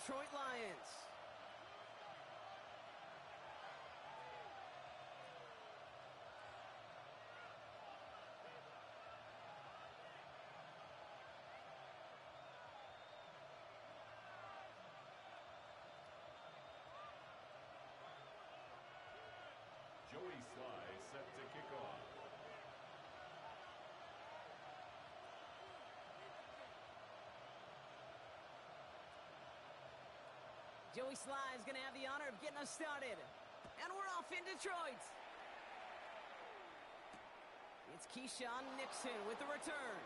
Detroit Lions. Joey Sly set to kick off. Joey Sly is going to have the honor of getting us started. And we're off in Detroit. It's Keyshawn Nixon with the return.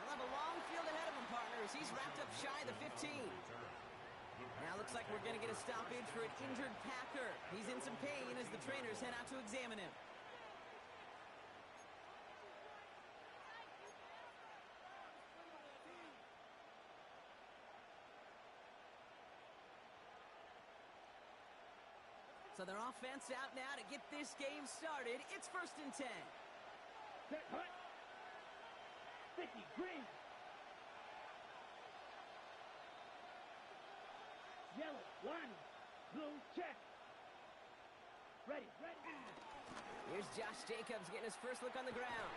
He'll have a long field ahead of him, partners. He's wrapped up shy of the 15. Now looks like we're going to get a stoppage for an injured Packer. He's in some pain as the trainers head out to examine him. So their offense out now to get this game started. It's 1st and 10. Set, hut. 50, green. Yellow, line. Blue, check. Ready, ready. Here's Josh Jacobs getting his first look on the ground.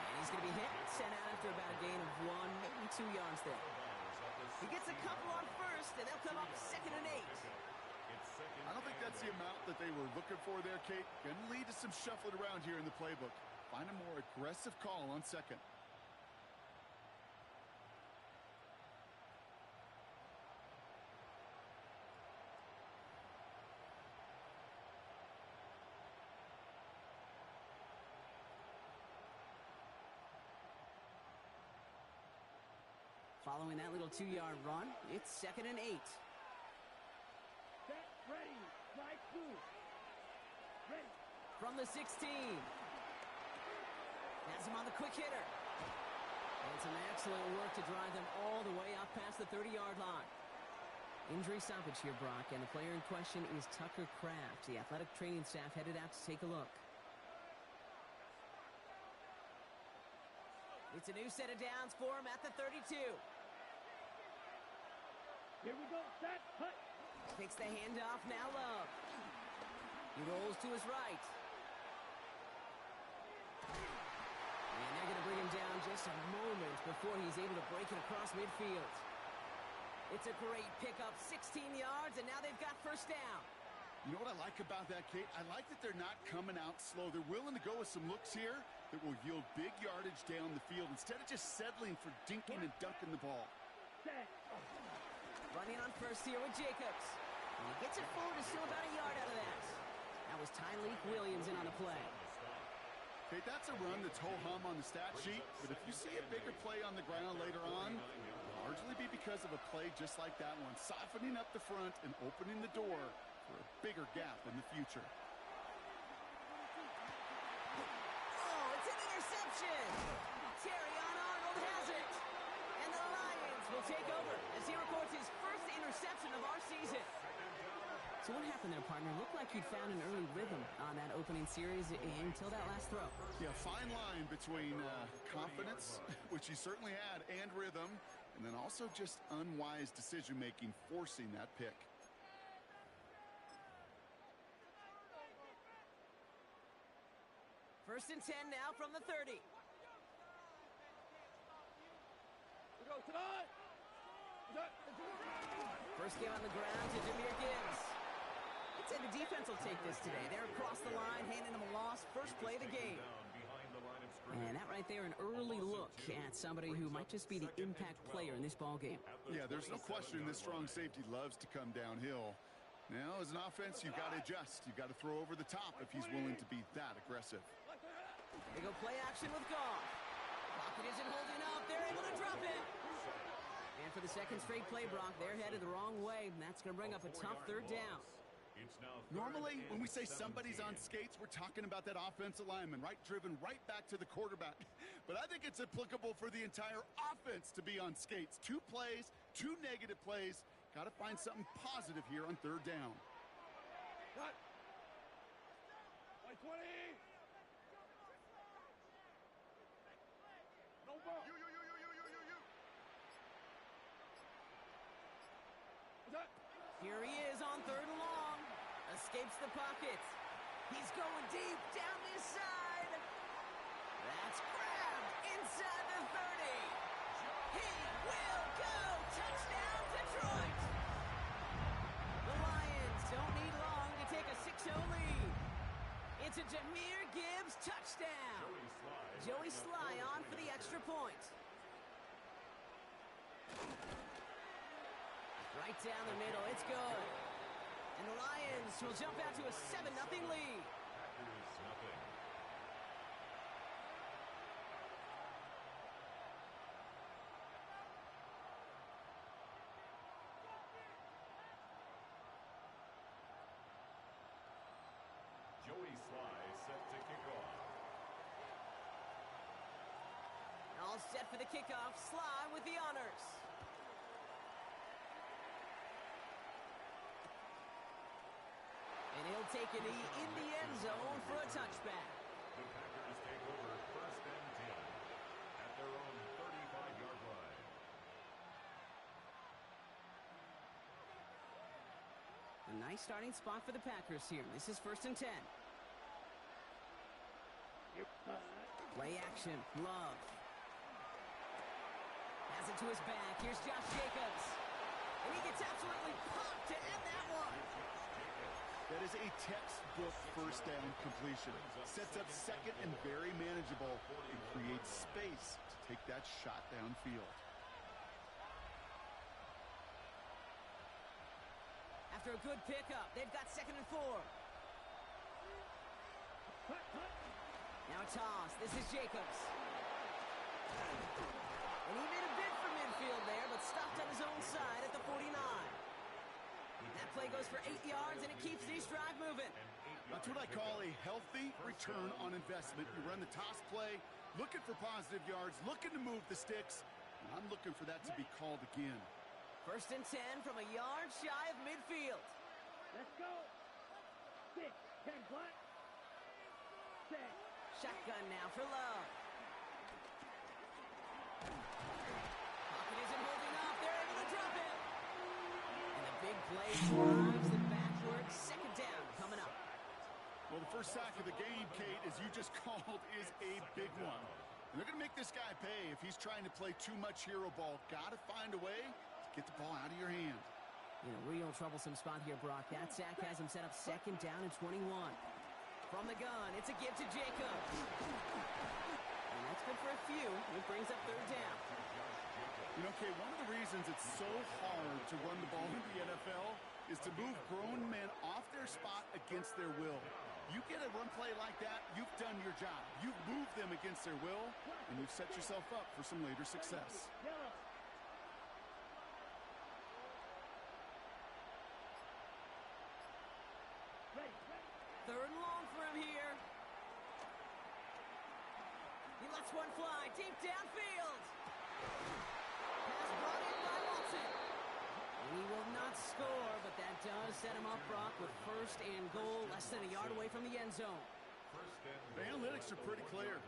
And he's going to be hit and sent out after about a gain of 1, maybe 2 yards there. He gets a couple on first, and they'll come up 2nd and 8. I don't think that's the amount that they were looking for there, Kate. Going to lead to some shuffling around here in the playbook. Find a more aggressive call on 2nd. Following that little 2-yard run, it's 2nd and 8. Set, ready, strike 2. Ready. From the 16. Has him on the quick hitter. And some excellent work to drive them all the way up past the 30-yard line. Injury stoppage here, Brock, and the player in question is Tucker Kraft. The athletic training staff headed out to take a look. It's a new set of downs for him at the 32. Here we go, set, hut. Takes the handoff, now Love. He rolls to his right. And they're going to bring him down just a moment before he's able to break it across midfield. It's a great pickup, 16 yards, and now they've got 1st down. You know what I like about that, Kate? I like that they're not coming out slow. They're willing to go with some looks here that will yield big yardage down the field instead of just settling for dinking and dunking the ball. Set. Running on first here with Jacobs. And he gets it forward to still about a yard out of that. That was Tyleek Williams in on the play. Kate, that's a run that's ho-hum on the stat sheet, but if you see a bigger play on the ground later on, it'll largely be because of a play just like that one, softening up the front and opening the door for a bigger gap in the future. Oh, it's an interception! Terrion Arnold has it! And the Lions will take over as he records his first interception of our season. So what happened there, partner? Looked like he'd found an early rhythm on that opening series until that last throw. Yeah, fine line between confidence, which he certainly had, and rhythm, and then also just unwise decision-making forcing that pick. First and 10 now from the 30. We go, tonight. First game on the ground to Jahmyr Gibbs. I'd say the defense will take this today. They're across the line, handing them a loss. First play of the game. And that right there, an early look at somebody who might just be the impact player in this ball game. Yeah, there's no question this strong safety loves to come downhill. Now, as an offense, you've got to adjust. You've got to throw over the top if he's willing to be that aggressive. They go play action with Goff. Pocket isn't holding up. They're able to drop it. And for the second straight play, Brock, they're headed the wrong way, and that's going to bring up a tough 3rd down. Normally, when we say somebody's on skates, we're talking about that offensive lineman, right? Driven right back to the quarterback. But I think it's applicable for the entire offense to be on skates. 2 plays, 2 negative plays. Got to find something positive here on 3rd down. Cut. 20. No ball. You. Here he is on 3rd and long. Escapes the pocket. He's going deep down this side. That's grabbed inside the 30. He will go. Touchdown, Detroit. The Lions don't need long to take a 6-0 lead. It's a Jahmyr Gibbs touchdown. Joey Sly on for the extra point. Right down the middle, it's good. And the Lions will jump out to a 7-0 lead. Joey Sly set to kick off. All set for the kickoff. Sly with the honors. And he'll take a knee in the end zone for a touchback. The Packers take over 1st and 10 at their own 35-yard line. A nice starting spot for the Packers here. This is 1st and 10. Play action. Love. Has it to his back. Here's Josh Jacobs. And he gets absolutely popped to end that one. That is a textbook 1st down completion. Sets up 2nd and very manageable and creates space to take that shot downfield. After a good pickup, they've got 2nd and 4. Now a toss. This is Jacobs. And he made a bid for midfield there, but stopped on his own side at the 49. That play goes for 8 yards, and it keeps this drive moving. That's what I call a healthy return on investment. You run the toss play, looking for positive yards, looking to move the sticks, and I'm looking for that to be called again. 1st and 10 from a yard shy of midfield. Let's go. 6, 10 flat. 6. Shotgun now for Love. Pocket isn't holding up. They're able to drop it. And the big play drives them backwards. 2nd down coming up. Well, the first sack of the game, Kate, as you just called, is a big one. And they're going to make this guy pay if he's trying to play too much hero ball. Got to find a way to get the ball out of your hand. In a real troublesome spot here, Brock. That sack has him set up 2nd down and 21. From the gun, it's a give to Jacobs. And that's good for a few. It brings up 3rd down. You know, Kate, one of the reasons it's so hard to run the ball in the NFL is to move grown men off their spot against their will. You get a run play like that, you've done your job. You've moved them against their will, and you've set yourself up for some later success. Third and long for him here. He lets one fly deep downfield. Pass brought in by Watson. And he will not score, but that does set him up, Brock, with 1st and goal, less than a yard away from the end zone. The analytics are pretty clear.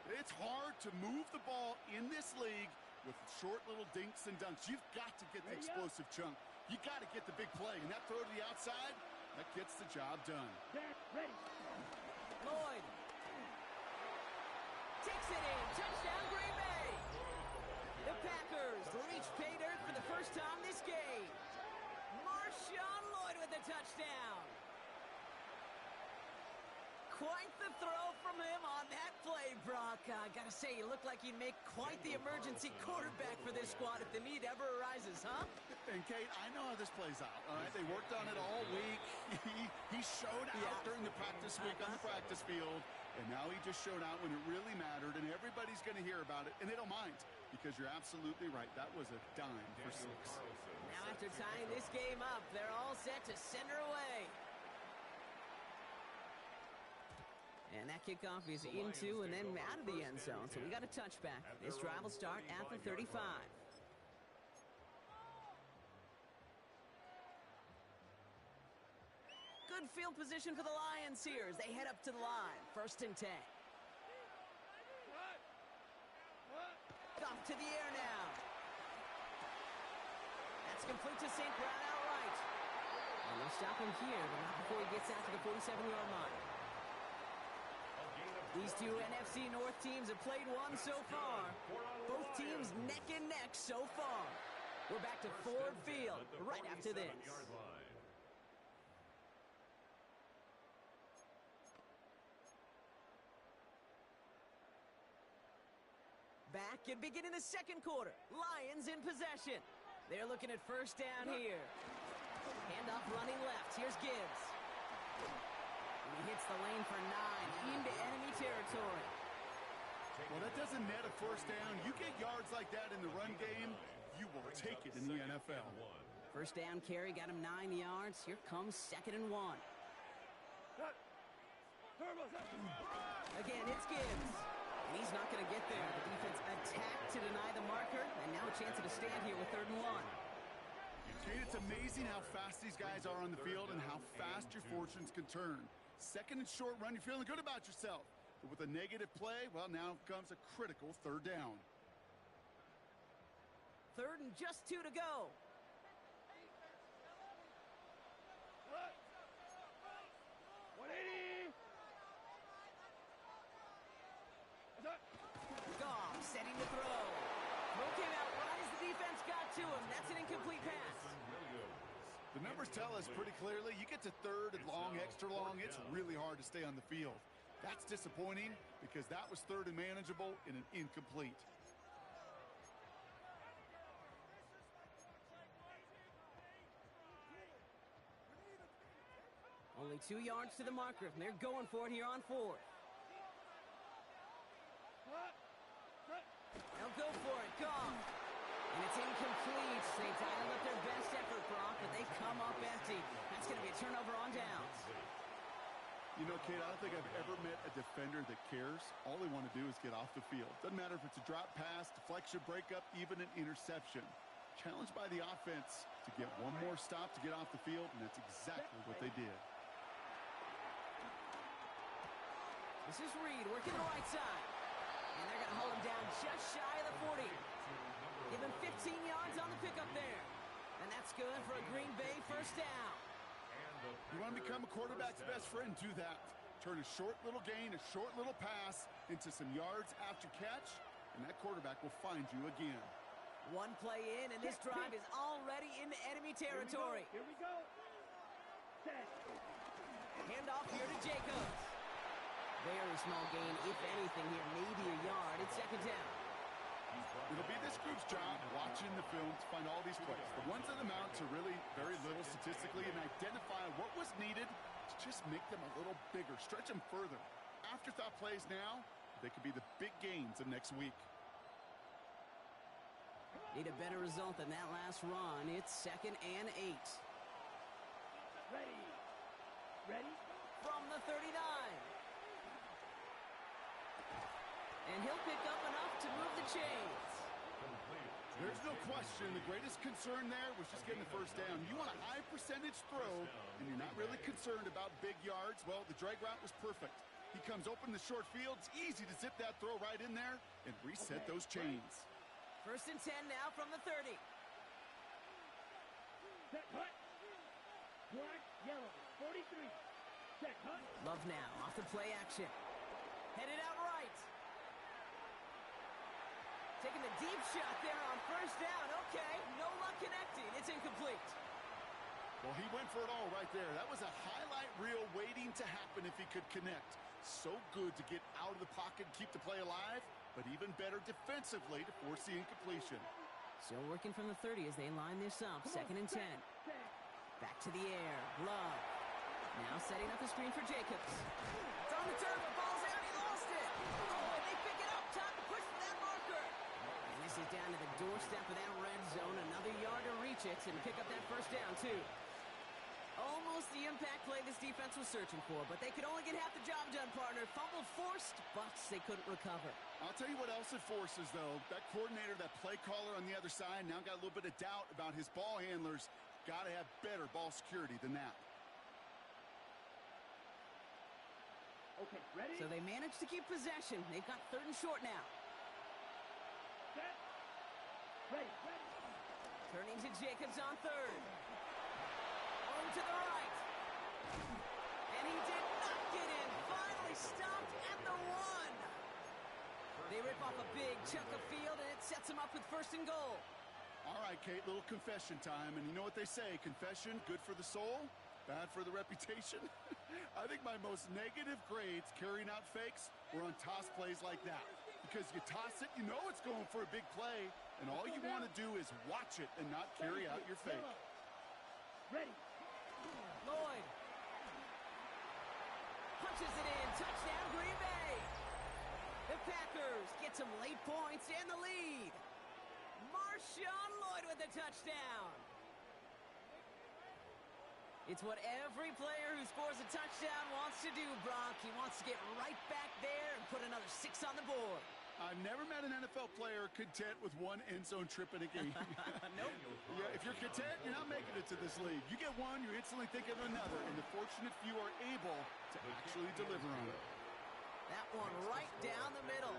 It's hard to move the ball in this league with short little dinks and dunks. You've got to get the explosive chunk. You got to get the big play, and that throw to the outside, that gets the job done. Ready. Lloyd takes it in. Touchdown, Green Bay. The Packers reach pay dirt for the first time this game. Marshawn Lloyd with the touchdown. Quite the throw from him on that play, Brock. Gotta say, you look like you'd make quite the emergency quarterback for this squad if the need ever arises, huh? And, Kate, I know how this plays out, all right? They worked on it all week. He showed out during the practice week on the practice field, and now he just showed out when it really mattered, and everybody's going to hear about it, and they don't mind, because you're absolutely right. That was a dime for 6. Now, after tying this game up, they're all set to send her away. And that kickoff is into and then out of the end zone, so we got a touchback. This drive will start at the 35. Good field position for the Lions here as they head up to the line. 1st and 10. Off to the air now. That's complete to St. Brown outright. And they'll stop him here, but not before he gets out to the 47-yard line. These two NFC North teams have played one so far. Both teams neck and neck so far. We're back to Ford Field right after this. Back and beginning the second quarter. Lions in possession. They're looking at first down here. Handoff running left. Here's Gibbs. He hits the lane for 9 into enemy territory. Well, that doesn't net a first down. You get yards like that in the run game, you will take it in the NFL. First down carry got him 9 yards. Here comes 2nd and 1. Again, it's Gibbs. And he's not going to get there. The defense attacked to deny the marker, and now a chance at a stand here with 3rd and 1. Kate, it's amazing how fast these guys are on the field and how fast your fortunes can turn. 2nd and short run, you're feeling good about yourself. But with a negative play, well, now comes a critical 3rd down. 3rd and just 2 to go. Goff setting the throw. Throw came out right as the defense got to him. That's an incomplete pass. The numbers tell us pretty clearly, you get to 3rd and long, extra long, it's really hard to stay on the field. That's disappointing because that was 3rd and manageable in an incomplete. Only 2 yards to the marker, and they're going for it here on 4th. They'll go for it. Goff. And it's incomplete. They dialed up their best effort, Brock, but they come up empty. That's going to be a turnover on downs. You know, Kate, I don't think I've ever met a defender that cares. All they want to do is get off the field. Doesn't matter if it's a drop pass, deflection, breakup, even an interception. Challenged by the offense to get one more stop to get off the field, and that's exactly what they did. This is Reed working the right side. And they're going to hold him down just shy of the 40. Give him 15 yards on the pickup there. And that's good for a Green Bay first down. You want to become a quarterback's best friend, do that. Turn a short little gain, a short little pass into some yards after catch, and that quarterback will find you again. One play in, and this drive is already into enemy territory. Here we go. Set. Handoff here to Jacobs. Very small gain, if anything here, maybe a yard. It's 2nd down. It'll be this group's job watching the film to find all these plays. The ones that amount to really very little statistically and identify what was needed to just make them a little bigger, stretch them further. Afterthought plays now, they could be the big gains of next week. Need a better result than that last run. It's 2nd and 8. Ready. Ready. From the 39. And he'll pick up enough to move the chains. There's no question. The greatest concern there was just getting the first down. You want a high percentage throw, and you're not really concerned about big yards. Well, the drag route was perfect. He comes open the short field. It's easy to zip that throw right in there and reset those chains. 1st and 10 now from the 30. Set. Cut. Black, yellow. 43. Set. Cut. Love now off the play action. Headed out right. Taking the deep shot there on first down. Okay, no luck connecting. It's incomplete. Well, he went for it all right there. That was a highlight reel waiting to happen if he could connect. So good to get out of the pocket and keep the play alive, but even better defensively to force the incompletion. Still working from the 30 as they line this up. 2nd and 10. Back to the air. Love. Now setting up the screen for Jacobs. It's on the turf. The ball's out. He lost it. Oh, and they pick it up. Time to push for that marker. And this is down to the doorstep of that red zone. Another yard to reach it and pick up that first down, too. Almost the impact play this defense was searching for, but they could only get half the job done, partner. Fumble forced, but they couldn't recover. I'll tell you what else it forces, though. That coordinator, that play caller on the other side, now got a little bit of doubt about his ball handlers. Got to have better ball security than that. Okay, ready? So they managed to keep possession. They've got 3rd and short now. Set. Ready. Turning to Jacobs on 3rd. Oh, room to the right. And he did not get in. Finally stopped at the 1. They rip off a big chunk of field, and it sets them up with 1st and goal. All right, Kate, little confession time. And you know what they say, confession, good for the soul, bad for the reputation. I think my most negative grades carrying out fakes were on toss plays like that. Because you toss it, you know it's going for a big play, and all you want to do is watch it and not carry out your fake. Ready. Lloyd punches it in. Touchdown, Green Bay. The Packers get some late points and the lead. Marshawn Lloyd with the touchdown. It's what every player who scores a touchdown wants to do, Brock. He wants to get right back there and put another 6 on the board. I've never met an NFL player content with one end zone trip in a game. Nope. Yeah, if you're content, you're not making it to this league. You get one, you instantly think of another, and the fortunate few are able to actually deliver on it. That one right down the middle.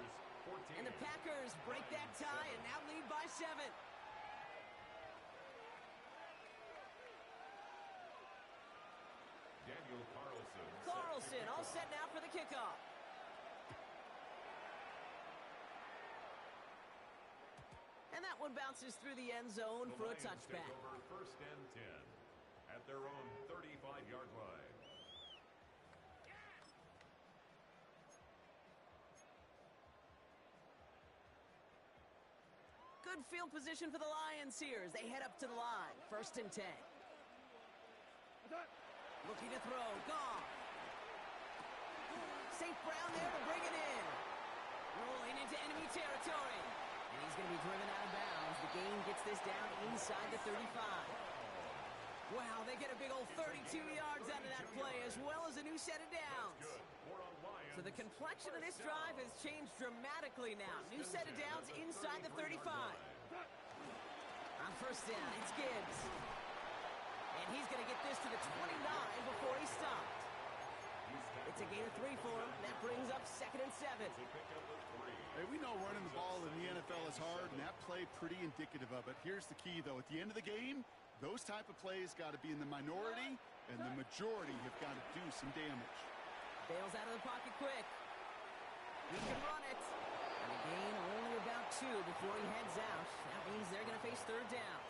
And the Packers break that tie and now lead by 7. Carlson all set now for the kickoff. And that one bounces through the end zone for a touchback. Over 1st and 10 at their own 35-yard line. Good field position for the Lions here as they head up to the line. 1st and 10. Looking to throw. Gone. St. Brown there to bring it in. Rolling into enemy territory. And he's going to be driven out of bounds. The gain gets this down inside the 35. Wow, they get a big old 32 yards out of that play, as well as a new set of downs. So the complexion of this drive has changed dramatically now. New set of downs inside the 35. On 1st down, it's Gibbs. And he's going to get this to the 29 before he stopped. It's a gain of 3 for him. That brings up 2nd and 7. Hey, we know running the ball in the NFL is hard, and that play pretty indicative of it. Here's the key, though. At the end of the game, those type of plays got to be in the minority, and the majority have got to do some damage. Bails out of the pocket quick. He can run it. And a gain only about 2 before he heads out. That means they're going to face 3rd down.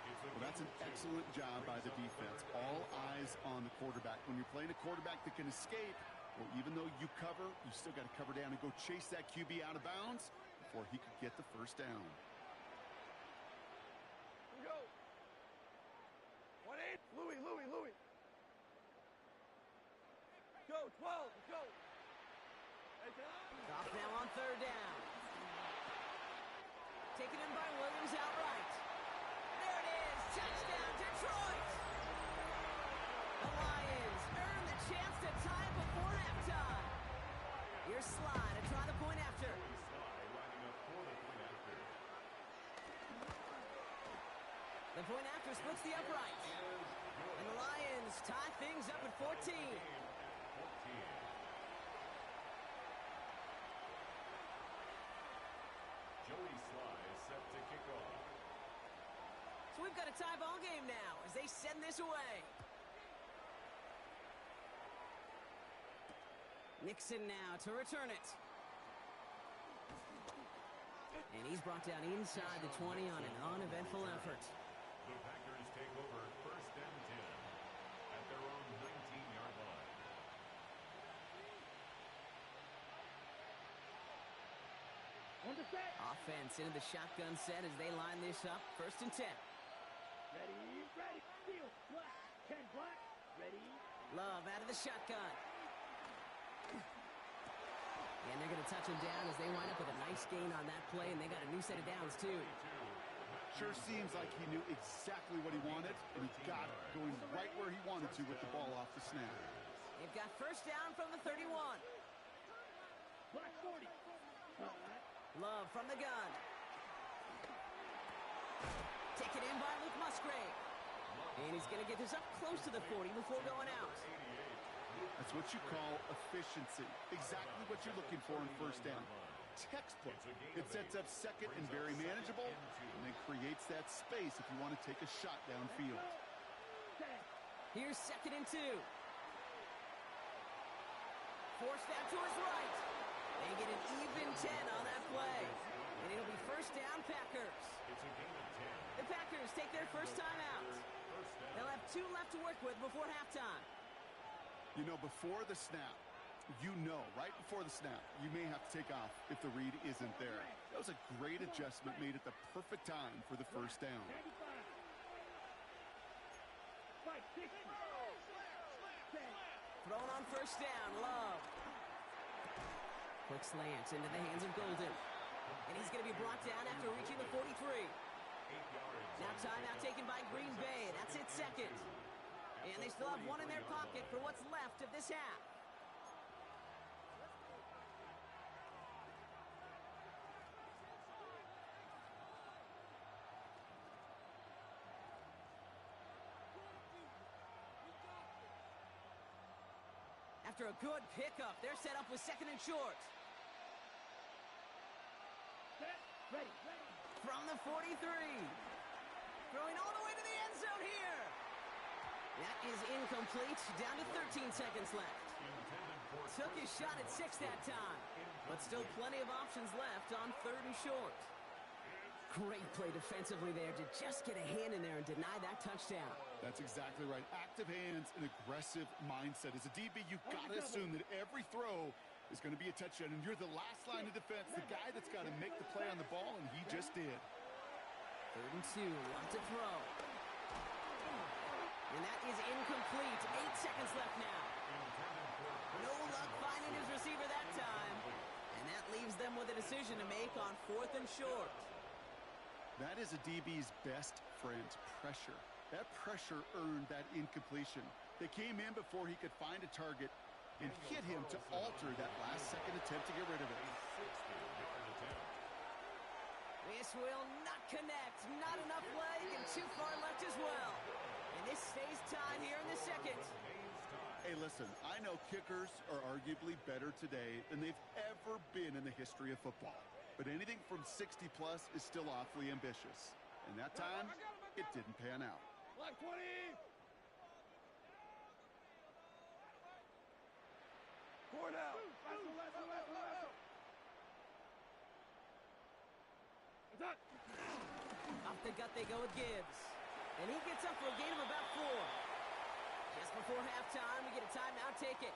Well, that's an excellent job by the defense. All eyes on the quarterback. When you're playing a quarterback that can escape, well, even though you cover, you still got to cover down and go chase that QB out of bounds before he could get the 1st down. Go. 1-8. Louis. Go, 12. Go. Off now on 3rd down. Taken in by Williams outright. There it is. Touchdown, Detroit. The Lions earn the chance to tie before halftime. Here's Sly to try the point after. The point after splits the upright. And the Lions tie things up at 14. So we've got a tie ball game now as they send this away. Nixon now to return it. And he's brought down inside the 20 on an uneventful effort. The Packers take over 1st and 10 at their own 19-yard line. On the set. Offense into the shotgun set as they line this up. 1st and 10. Ready. Steal. Black. 10 black. Ready. Love out of the shotgun. And they're going to touch him down as they wind up with a nice gain on that play, and they got a new set of downs, too. Sure seems like he knew exactly what he wanted, and he got it going right where he wanted to with the ball off the snap. They've got 1st down from the 31. Black 40. Love from the gun. Taken in by Luke Musgrave. And he's going to get this up close to the 40 before going out. That's what you call efficiency. Exactly what you're looking for in 1st down. Textbook. It sets up 2nd and very manageable, and then creates that space if you want to take a shot downfield. Here's 2nd and 2. Forced out to his right. They get an even 10 on that play. And it'll be 1st down, Packers. It's a gain of 10. The Packers take their first time out. They'll have 2 left to work with before halftime. You know, before the snap, right before the snap, you may have to take off if the read isn't there. That was a great adjustment made at the perfect time for the first down. 5-60. Thrown on 1st down, Love. Quick slant into the hands of Golden. And he's going to be brought down after reaching the 43. 8 yards. Now timeout taken by Green Bay. That's it, 2nd. And they still have 1 in their pocket for what's left of this half. After a good pickup, they're set up with 2nd and short. Set. Ready. From the 43. Throwing all the way to the end zone here. That is incomplete. Down to 13 seconds left. Took his shot at 6 that time. But still plenty of options left on 3rd and short. Great play defensively there to just get a hand in there and deny that touchdown. That's exactly right. Active hands and aggressive mindset. As a DB, you've got to assume that every throw is going to be a touchdown, and you're the last line of defense, the guy that's got to make the play on the ball, and he just did. 3rd and 2, lot to throw. And that is incomplete. 8 seconds left now. No luck finding his receiver that time. And that leaves them with a decision to make on 4th and short. That is a DB's best friend, pressure. That pressure earned that incompletion. They came in before he could find a target and hit him to alter that last-second attempt to get rid of it. This will not connect. Not enough leg and too far left as well. And this stays tied here in the 2nd. Hey, listen, I know kickers are arguably better today than they've ever been in the history of football. But anything from 60-plus is still awfully ambitious. And that time, it didn't pan out. Block 20. Four down. Off the gut they go with Gibbs. And he gets up for a gain of about 4. Just before halftime, we get a timeout taken.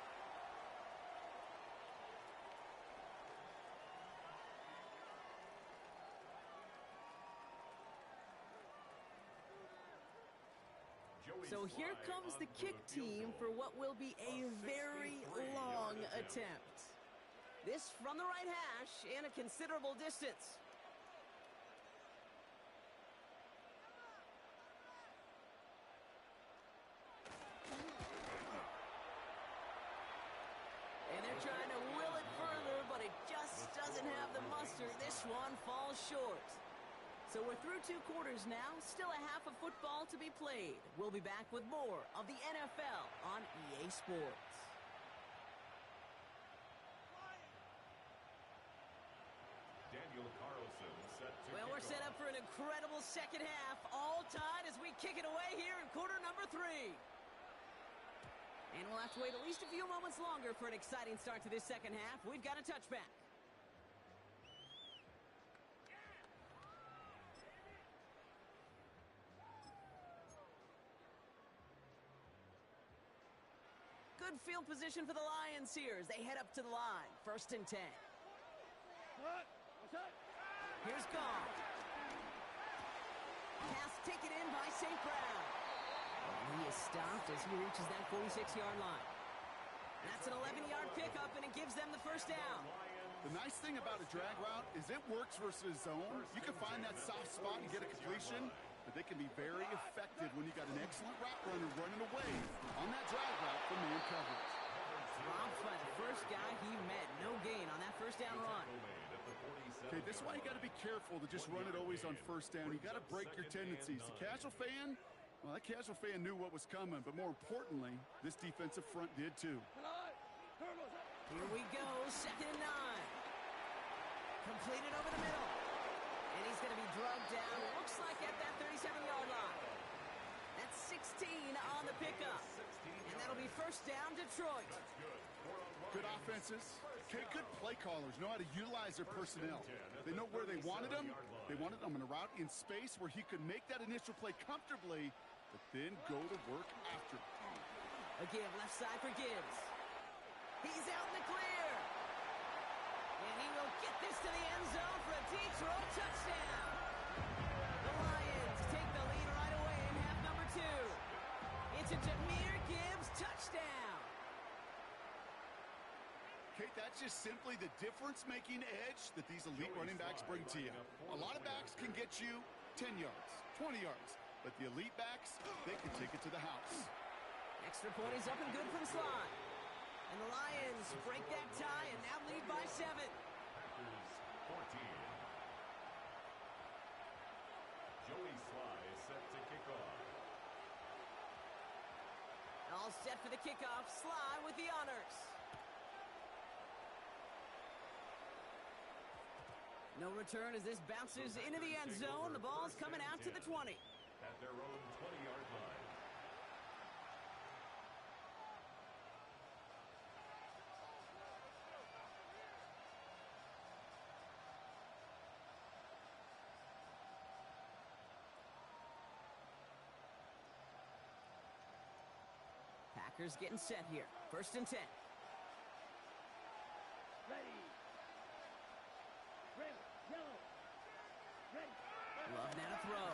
So here comes the kick team for what will be a very long attempt. This from the right hash and a considerable distance. And they're trying to will it further, but it just doesn't have the mustard. This one falls short. So we're through 2 quarters now, still a half of football to be played. We'll be back with more of the NFL on EA Sports. Daniel Carlson set to Well, we're set up for an incredible 2nd half, all tied as we kick it away here in quarter number 3. And we'll have to wait at least a few moments longer for an exciting start to this 2nd half. We've got a touchback. Good field position for the Lions here as they head up to the line. 1st and 10. Here's Gall. Pass taken in by St. Brown. And he is stopped as he reaches that 46-yard line. That's an 11-yard pickup, and it gives them the 1st down. The nice thing about a drag route is it works versus zone. You can find that soft spot and get a completion, but they can be very effective when you got an excellent route runner running away on that drag route from man coverage. Dropped by the first guy he met. No gain on that 1st down run. Okay, this is why you got to be careful to just run it always on 1st down. You got to break your tendencies. The casual fan, well, that casual fan knew what was coming, but more importantly, this defensive front did too. Here we go, 2nd and 9. Completed over the middle. And he's going to be drugged down, looks like at that 37-yard line. That's 16 on the pickup. first down, Detroit. Good offenses. Okay, good play callers know how to utilize their personnel. They know where they wanted him. They wanted him in a route in space where he could make that initial play comfortably, but then go to work after. A give left side for Gibbs. He's out in the clear. And he will get this to the end zone for a Detroit touchdown. The Lions take the lead right away in half number 2. It's a Jahmyr Gibbs touchdown. Kate, that's just simply the difference-making edge that these elite running backs bring to you. A lot of backs can get you 10 yards, 20 yards, but the elite backs, they can take it to the house. Extra point is up and good from Sly. And the Lions break that tie and now lead by 7. Packers 14. Joey Sly is set to kick off. All set for the kickoff. Sly with the honors. No return as this bounces into the end zone. The ball's coming out to the 20. At their own 20-yard line. Packers getting set here. 1st and 10. Ready. Red, yellow. Ready. Love now to throw.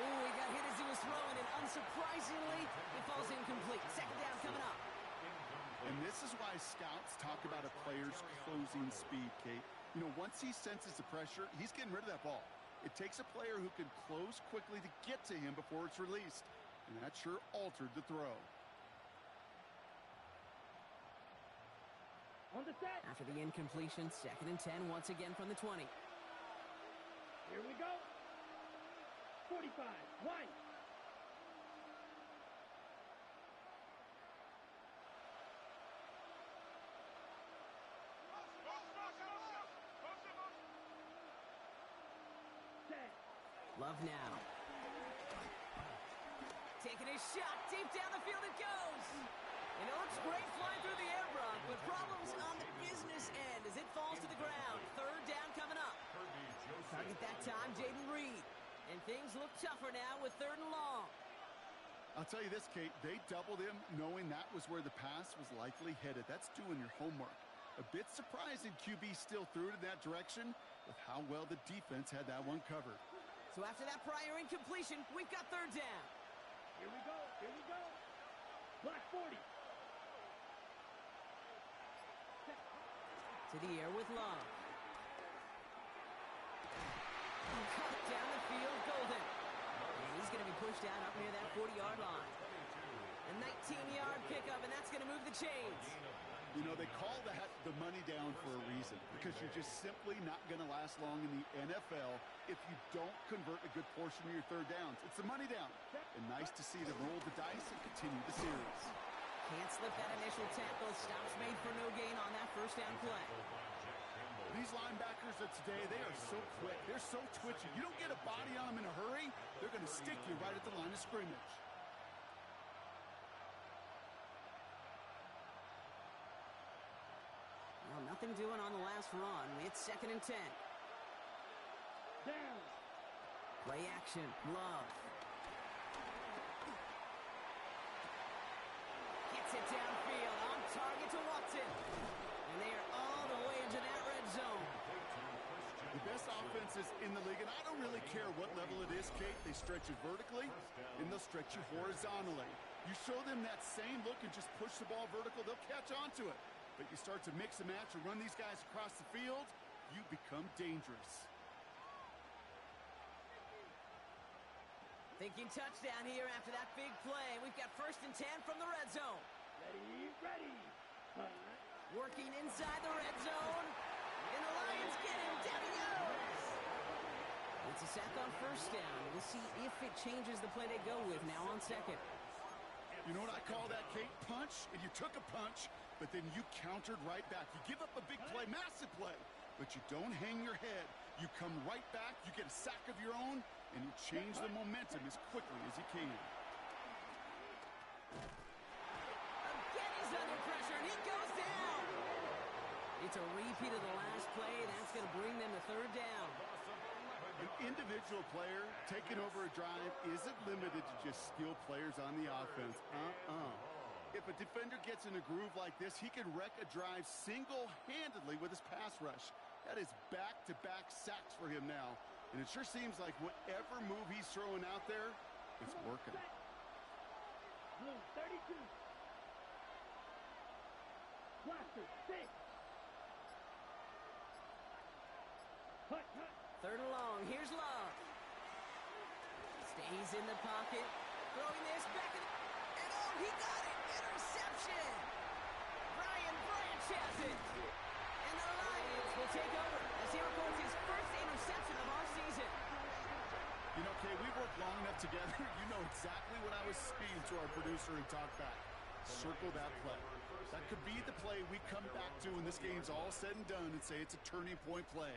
Ooh, he got hit as he was throwing, and unsurprisingly, he falls incomplete. 2nd down coming up. And this is why scouts talk about a player's closing speed, Kate. You know, once he senses the pressure, he's getting rid of that ball. It takes a player who can close quickly to get to him before it's released. And that sure altered the throw. On the set. After the incompletion, 2nd and 10 once again from the 20. Here we go. 45. One. Set. Love now. Taking his shot. Deep down the field it goes. And it looks great flying through the air, Brock, but problems on the business end as it falls to the ground. 3rd down coming up. Target that time, Jaden Reed. And things look tougher now with 3rd and long. I'll tell you this, Kate, they doubled him knowing that was where the pass was likely headed. That's doing your homework. A bit surprising QB still threw it in that direction with how well the defense had that one covered. So after that prior incompletion, we've got 3rd down. Here we go. Here we go. Block 40. To the air with Love. Cut down the field, Golden. And he's going to be pushed out up near that 40-yard line. A 19-yard pickup, and that's going to move the chains. You know, they call that the money down for a reason, because you're just simply not going to last long in the NFL if you don't convert a good portion of your 3rd downs. It's the money down. And nice to see them roll the dice and continue the series. Can't slip that initial tackle. Stops made for no gain on that 1st down play. These linebackers of today, they are so quick. They're so twitchy. You don't get a body on them in a hurry, they're going to stick you right at the line of scrimmage. Well, nothing doing on the last run. It's 2nd and 10. Down. Play action. Love. Gets it downfield. On target to Watson. And they are all the way into that red zone. The best offenses in the league, and I don't really care what level it is, Kate. They stretch you vertically, and they'll stretch you horizontally. You show them that same look and just push the ball vertical, they'll catch onto it. But you start to mix and match and run these guys across the field, you become dangerous. Thinking touchdown here after that big play. We've got 1st and 10 from the red zone. Ready, ready. Working inside the red zone. And the Lions get him. Down he goes. It's a sack on 1st down. We'll see if it changes the play they go with now on 2nd. You know what I call that, Kate? Punch, and you took a punch, but then you countered right back. You give up a big play, massive play, but you don't hang your head. You come right back, you get a sack of your own, and you change the momentum as quickly as you can. it's a repeat of the last play. That's going to bring them to third down. An individual player taking over a drive isn't limited to just skilled players on the offense. If a defender gets in a groove like this, he can wreck a drive single-handedly with his pass rush. That is back-to-back sacks for him now. And it sure seems like whatever move he's throwing out there, it's working. Blue 32. Blaster 6. Hut. Third and long. Here's Love. Stays in the pocket. Throwing this back in. And oh, he got it. Interception. Brian Branch has it. And the Lions will take over as he records his first interception of our season. You know, Kay, we've worked long enough together. You know exactly what I was saying to our producer and talk back. Circle that play. That could be the play we come back to when this game's all said and done and say it's a turning point play.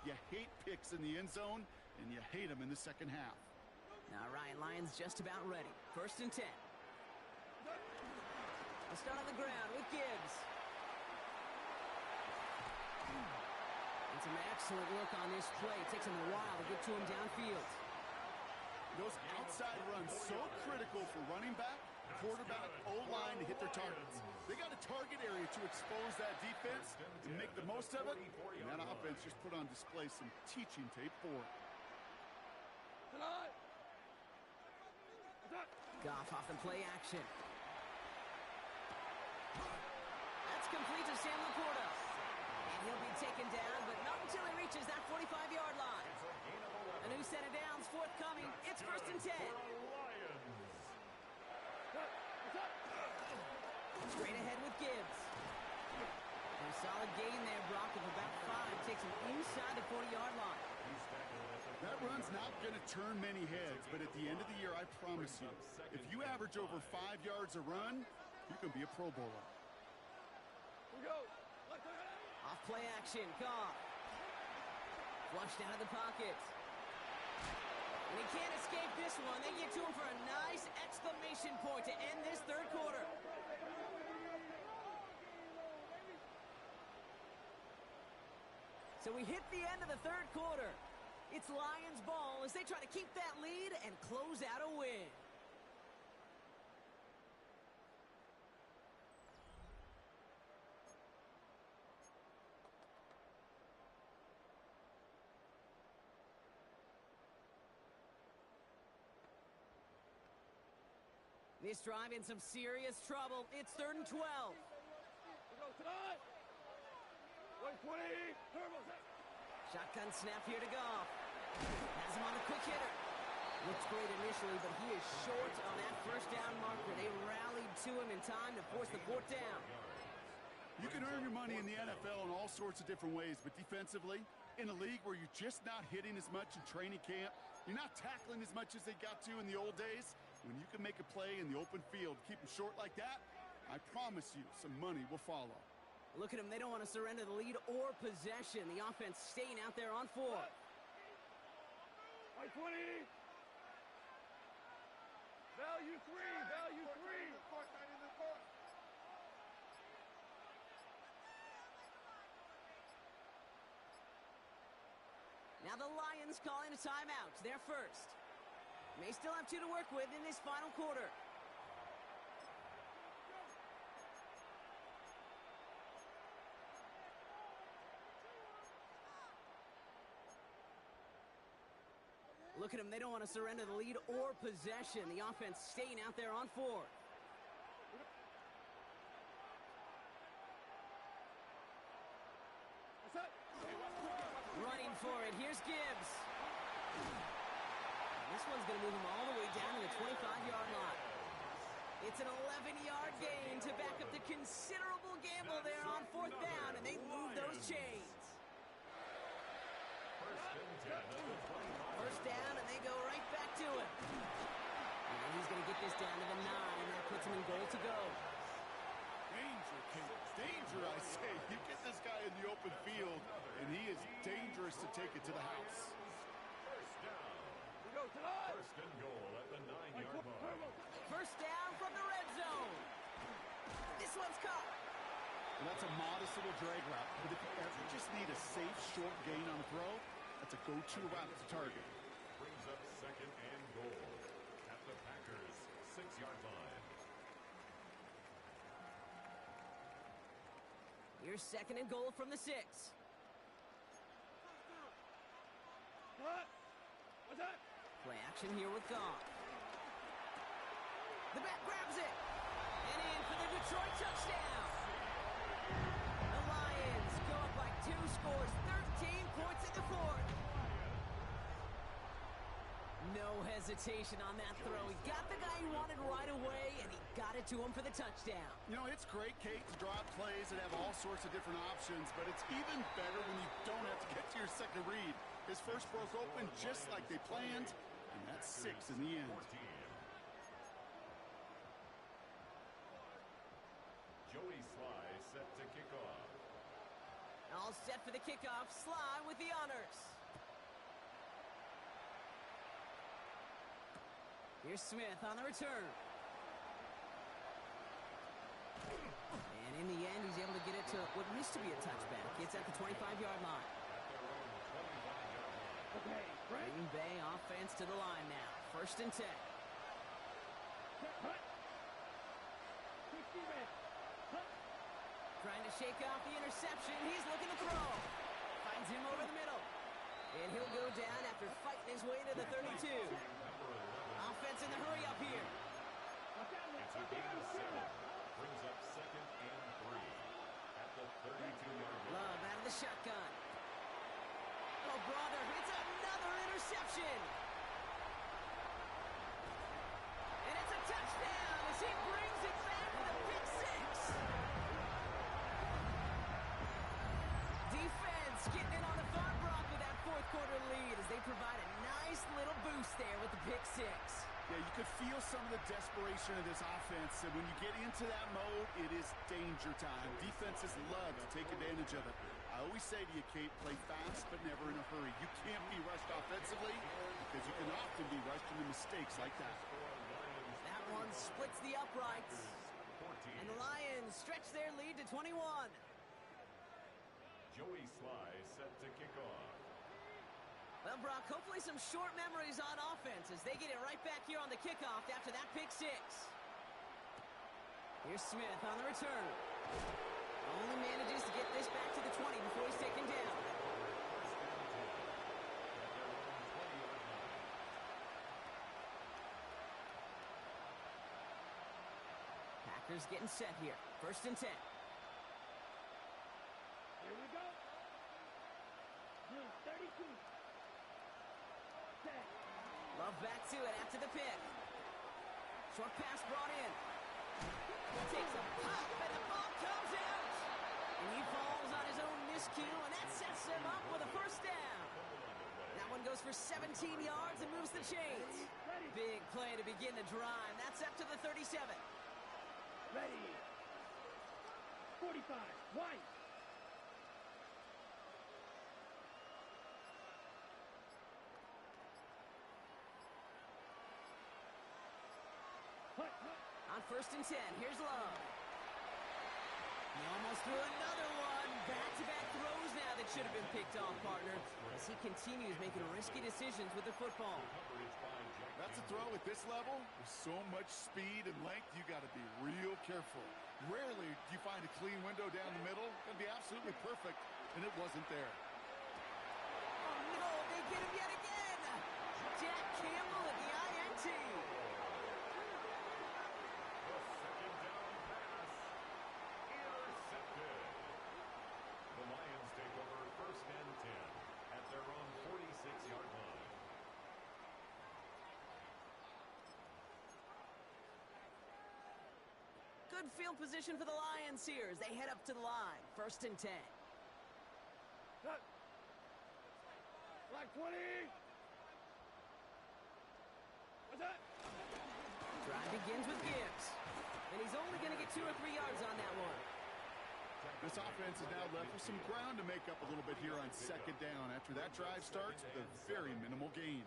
You hate picks in the end zone, and you hate them in the second half. Now Ryan Lyons just about ready. First and 10. We'll start on the ground with Gibbs. It's an excellent look on this play. It takes him a while to get to him downfield. Those outside runs so critical for running back, quarterback, O-line to hit their targets. They got a target area to expose that defense and make the most of it. And that offense just put on display some teaching tape for it. Goff off the play action. That's complete to Sam Laporta. And he'll be taken down, but not until he reaches that 45-yard line. A new set of downs forthcoming. It's first and 10. Straight ahead with Gibbs. And a solid gain there, Brock, of about 5. Takes him inside the 40-yard line. That run's not going to turn many heads, but at the end of the year, I promise you, if you average over 5 yards a run, you can be a Pro Bowler. Off play action, Goff. Flushed out of the pocket. And he can't escape this one. They get to him for a nice exclamation point to end this third quarter. So we hit the end of the third quarter. It's Lions ball as they try to keep that lead and close out a win. This drive in some serious trouble. It's 3rd and 12. Shotgun snap here to Goff. Has him on the quick hitter. Looks great initially, but he is short on that first down marker. They rallied to him in time to force the 4th down. You can earn your money in the NFL in all sorts of different ways, but defensively, in a league where you're just not hitting as much in training camp, you're not tackling as much as they got to in the old days, when you can make a play in the open field, keep them short like that, I promise you some money will follow. Look at them. They don't want to surrender the lead or possession. The offense staying out there on 4. 20. Value 3. Value 3. Now the Lions calling a timeout. They're first. May still have 2 to work with in this final quarter. Look at them. They don't want to surrender the lead or possession. The offense staying out there on 4. Running for it. Here's Gibbs. This one's going to move him all the way down to the 25-yard line. It's an 11-yard gain to back up the considerable gamble there on 4th down, and they move those chains. First down, and they go right back to it. And he's going to get this down to the 9. That puts him in goal to go. Danger, Kate. Danger, I say. You get this guy in the open field, and he is dangerous to take it to the house. First and goal at the 9-yard line. First down from the red zone. This one's caught. And that's a modest little drag route. But if you ever just need a safe, short gain on a throw, that's a go-to route to target. Brings up second and goal at the Packers' 6-yard line. Here's second and goal from the 6. What? What's that? Play action here with Goff. The back grabs it. And in for the Detroit touchdown. The Lions go up by 2 scores, 13 points in the fourth. No hesitation on that throw. He got the guy he wanted right away, and he got it to him for the touchdown. You know, it's great, Kate, to draw up plays that have all sorts of different options, but it's even better when you don't have to get to your second read. His first broke open just like they planned, and that's 6 in the end. 14. Joey Sly set to kick off. All set for the kickoff. Sly with the honors. Here's Smith on the return. And in the end, he's able to get it to what used to be a touchback. It's at the 25-yard line. Okay, right. Green Bay offense to the line now. First and 10. Hut. 60 red. Hut. Trying to shake off the interception. He's looking to throw. Finds him over the middle. And he'll go down after fighting his way to the 32. Offense in the hurry up here. It's a gain of 7. Brings up second and 3 at the 32-yard line. Love out of the shotgun. Oh, brother, it's another interception. And it's a touchdown as he brings it back with a pick 6. Defense getting in on the Farm Brock with that fourth quarter lead as they provide a nice little boost there with the pick 6. Yeah, you could feel some of the desperation of this offense, and when you get into that mode, it is danger time. Defenses love to take advantage of it. I always say to you, Kate, play fast but never in a hurry. You can't be rushed offensively because you can often be rushed into mistakes like that. That one splits the uprights. And the Lions stretch their lead to 21. Joey Sly set to kick off. Well, Brock, hopefully some short memories on offense as they get it right back here on the kickoff after that pick 6. Here's Smith on the return. Only manages to get this back to the 20 before he's taken down. Packers getting set here. First and 10. Here we go. 32. Love back to it after the pick. Short pass brought in. Takes a pop and the ball comes out. And he falls on his own miscue, and that sets him up with a first down. That one goes for 17 yards and moves the chains. Big play to begin the drive. That's up to the 37. Ready. 45. White. On first and 10, here's Love. He almost threw another one. Back-to-back throws now that should have been picked off, partner, as he continues making risky decisions with the football. That's a throw at this level. With so much speed and length, you got to be real careful. Rarely do you find a clean window down the middle. It's going to be absolutely perfect, and it wasn't there. Oh, no, they get him yet again. Jack Campbell at the INT. Good field position for the Lions here as they head up to the line. First and 10. Black 20. What's that? Drive begins with Gibbs. And he's only going to get 2 or 3 yards on that one. This offense is now left with some ground to make up a little bit here on second down after that drive starts with a very minimal gain.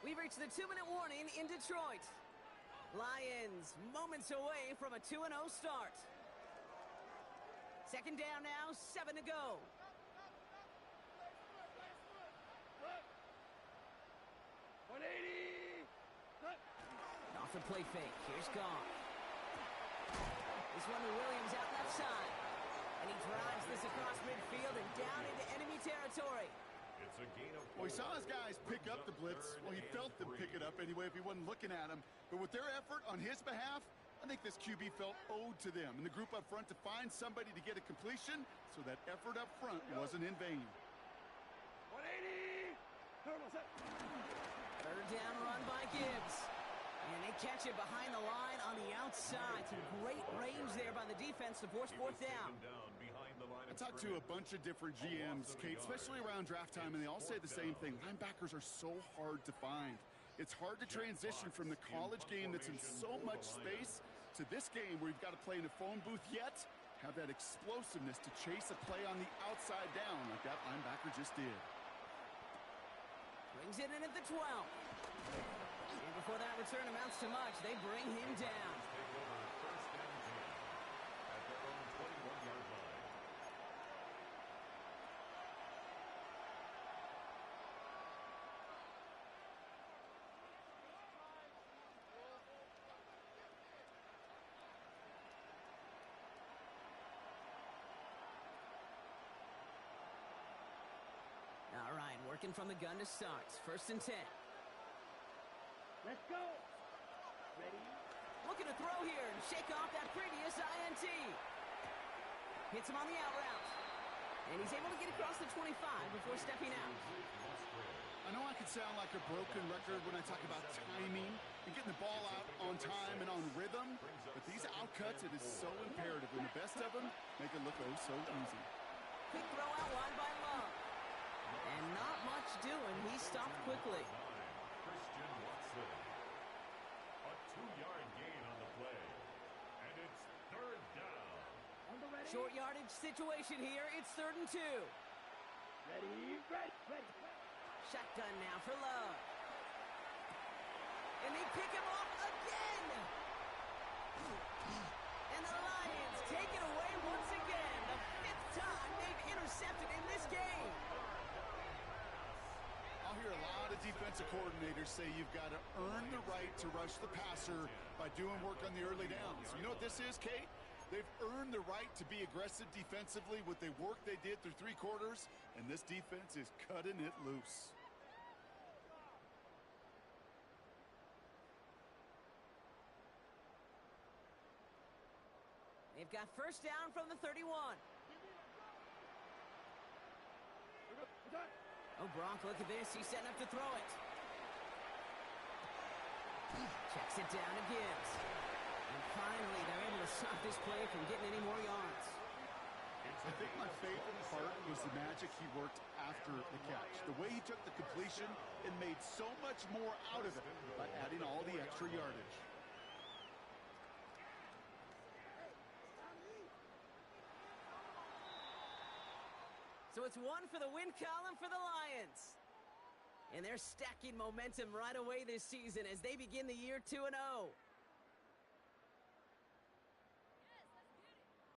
We've reached the 2-minute warning in Detroit. Lions moments away from a 2-0 start. Second down now, 7 to go. Off the play fake. Here's Goff. This one to Williams out left side. And he drives this across midfield and down into enemy territory. It's a gain of 4. Well, he saw his guys pick up the blitz. Well, he felt them pick it up anyway if he wasn't looking at him. But with their effort on his behalf, I think this QB felt owed to them and the group up front to find somebody to get a completion, so that effort up front wasn't in vain. 180. Third down run by Gibbs. And they catch it behind the line on the outside. Some great range there by the defense to force fourth down. I talked to a bunch of different GMs, Kate, especially around draft time, and they all say the same thing. Linebackers are so hard to find. It's hard to transition from the college game that's in so much space to this game where you've got to play in a phone booth, yet have that explosiveness to chase a play on the outside down like that linebacker just did. Brings it in at the 12. And before that return amounts to much, they bring him down. All right, working from the gun to start. First and 10. Let's go. Ready? Looking to throw here and shake off that previous INT. Hits him on the out route. And he's able to get across the 25 before stepping out. I know I can sound like a broken record when I talk about timing and getting the ball out on time and on rhythm, but these outcuts, it is so imperative. And the best of them make it look oh so easy. Quick throw out wide by Love. And not much doing. He stopped quickly. A 2-yard gain on the play. And it's third down. On the ready. Short yardage situation here. It's 3rd and 2. Ready. Ready. Shotgun now for Love. And they pick him off again. And the Lions take it away once again. The 5th time they've intercepted in this game. I'll hear a lot of defensive coordinators say you've got to earn the right to rush the passer by doing work on the early downs. You know what this is, Kate? They've earned the right to be aggressive defensively with the work they did through 3 quarters, and this defense is cutting it loose. They've got first down from the 31. Oh, Gronk, look at this. He's setting up to throw it. Checks it down to Gibbs. And finally, they're able to stop this play from getting any more yards. I think my favorite part was the magic he worked after the catch. The way he took the completion and made so much more out of it by adding all the extra yardage. So it's 1 for the win column for the Lions. And they're stacking momentum right away this season as they begin the year 2-0.